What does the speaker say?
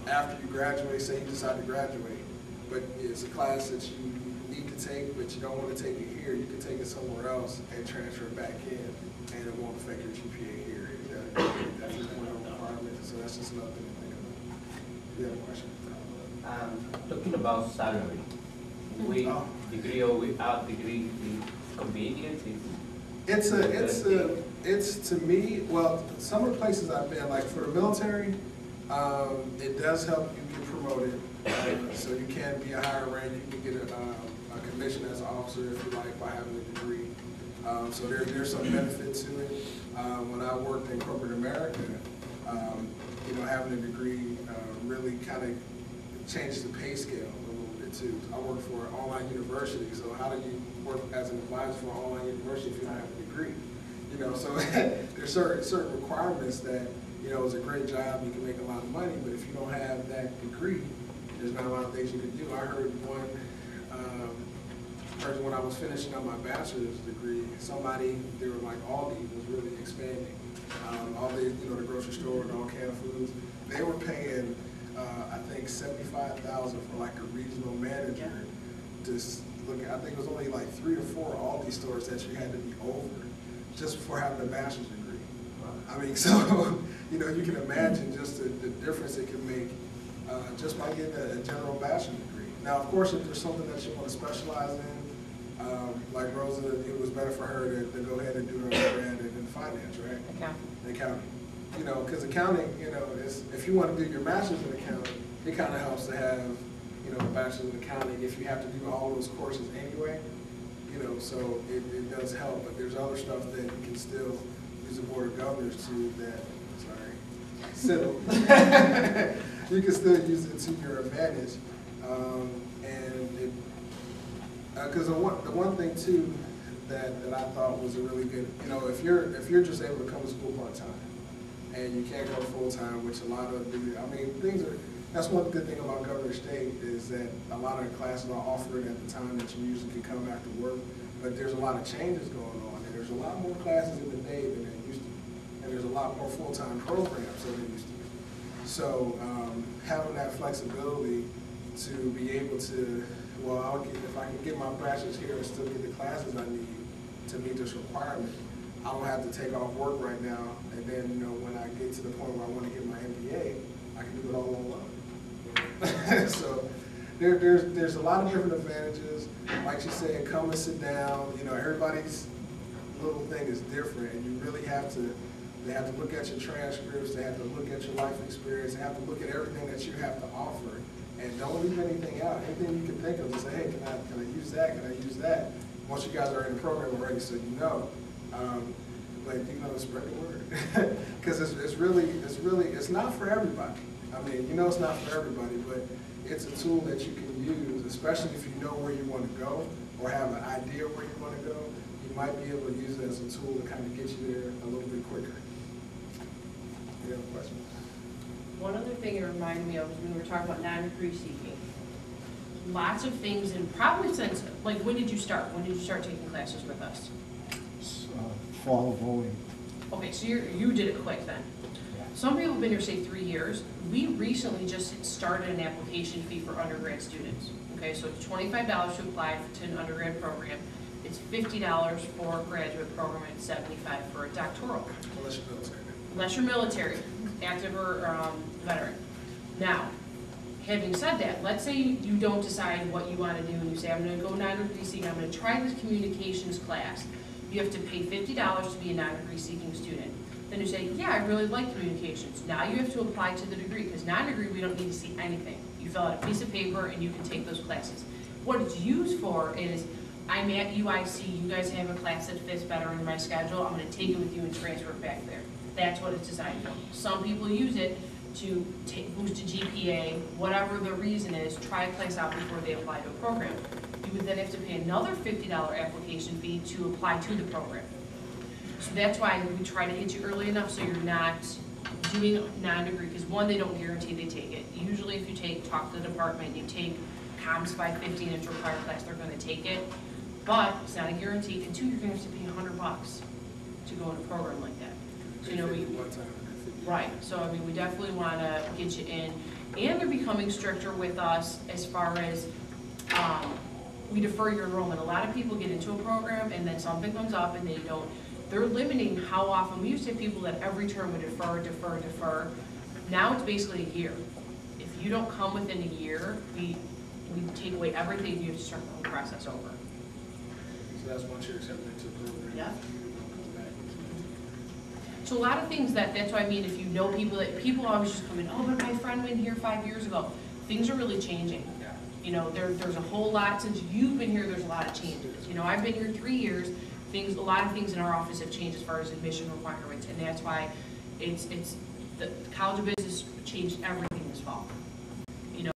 after you graduate, say you decide to graduate, but it's a class that you need to take, but you don't want to take it here, you can take it somewhere else and transfer it back in, and it won't affect your GPA here. That's just one of the requirements, so that's just another thing to think about. You have a question? Talking about salary, with degree or without degree, is convenient? It's to me, well, some of the places I've been, like for the military, it does help you get promoted. So you can be a higher rank, you can get a commission as an officer if you like by having a degree. So there's some benefit to it. When I worked in corporate America, you know, having a degree really kind of changes the pay scale a little bit too. I work for an online university, so how do you work as an advisor for an online university if you don't have a degree? You know, so there's certain requirements that, you know, it's a great job, you can make a lot of money, but if you don't have that degree, there's not a lot of things you can do. I heard one person when I was finishing up my bachelor's degree, somebody, they were like Aldi was really expanding. All the, you know, the grocery store and all canned foods, they were paying, I think $75,000 for like a regional manager. Just look, I think it was only like 3 or 4 Aldi stores that you had to be over just for having a bachelor's degree. I mean, so, you know, you can imagine just the difference it can make just by getting a general bachelor's degree. Now, of course, if there's something that you want to specialize in, like Rosa, it was better for her to go ahead and do her undergrad in finance, right? Accounting. You know, because accounting, you know, if you want to do your master's in accounting, it kind of helps to have, you know, a bachelor's in accounting if you have to do all those courses anyway. You know, so it does help, but there's other stuff that you can still use the Board of Governors to that, settle. You can still use it to your advantage. Because the one thing too that I thought was a really good, you know, if you're just able to come to school part-time and you can't go full-time, which a lot of the, I mean, that's one good thing about Governor State is that a lot of the classes are offered at the time that you usually can come after work, but there's a lot of changes going on, and there's a lot more classes in the day than there used to be, and there's a lot more full-time programs than there used to be. So having that flexibility to be able to, well, if I can get my bachelor's here and still get the classes I need to meet this requirement, I don't have to take off work right now, and then, you know, when I get to the point where I want to get my MBA, I can do it all online. So there's a lot of different advantages. Like she said, come and sit down. You know, everybody's little thing is different, and you really have to. They have to look at your transcripts. They have to look at your life experience. They have to look at everything that you have to offer, and don't leave anything out. Anything you can think of, just say, hey, can I use that? Can I use that? Once you guys are in the program already, so you know. But you know, spread the word, because it's not for everybody. I mean, you know, it's not for everybody, but it's a tool that you can use, especially if you know where you want to go or have an idea where you want to go. You might be able to use it as a tool to kind of get you there a little bit quicker. You have a question? One other thing it reminded me of was when we were talking about non-degree seeking. Lots of things, and probably since, like, when did you start? When did you start taking classes with us? Fall of 08. Okay, so you did it quick then. Yeah. Some people have been here, say, 3 years. We recently just started an application fee for undergrad students. Okay, so it's $25 to apply to an undergrad program. It's $50 for a graduate program and $75 for a doctoral. Unless you're military. Unless you're military, active or veteran. Now, having said that, let's say you don't decide what you want to do and you say, I'm going to go non-degree seeking, I'm going to try this communications class. You have to pay $50 to be a non-degree seeking student. Then you say, yeah, I really like communications. Now you have to apply to the degree, because non-degree we don't need to see anything. You fill out a piece of paper and you can take those classes. What it's used for is, I'm at UIC, you guys have a class that fits better in my schedule, I'm going to take it with you and transfer it back there. That's what it's designed for. Some people use it to boost a GPA, whatever the reason is, try a class out before they apply to a program. You would then have to pay another $50 application fee to apply to the program. So that's why we try to hit you early enough so you're not doing non-degree, because one, they don't guarantee they take it. Usually if you talk to the department, you take Comms 550 and it's a required class, they're going to take it. But it's not a guarantee. And two, you're going to have to pay $100 to go in a program like that. So, you know, Right, so I mean, we definitely wanna get you in, and they're becoming stricter with us as far as, we defer your enrollment. A lot of people get into a program and then something comes up and they don't, they're limiting how often. We used to have people that every term would defer. Now it's basically a year. If you don't come within a year, we take away everything, you have to start the whole process over. So that's once you're accepted into the program. Yeah. Okay. So a lot of things that's what I mean, if you know people, that people always just come in, oh, but my friend went here 5 years ago. Things are really changing. Yeah. You know, there's a whole lot, since you've been here, there's a lot of changes. You know, I've been here 3 years, a lot of things in our office have changed as far as admission requirements, and that's why the College of Business changed everything this fall.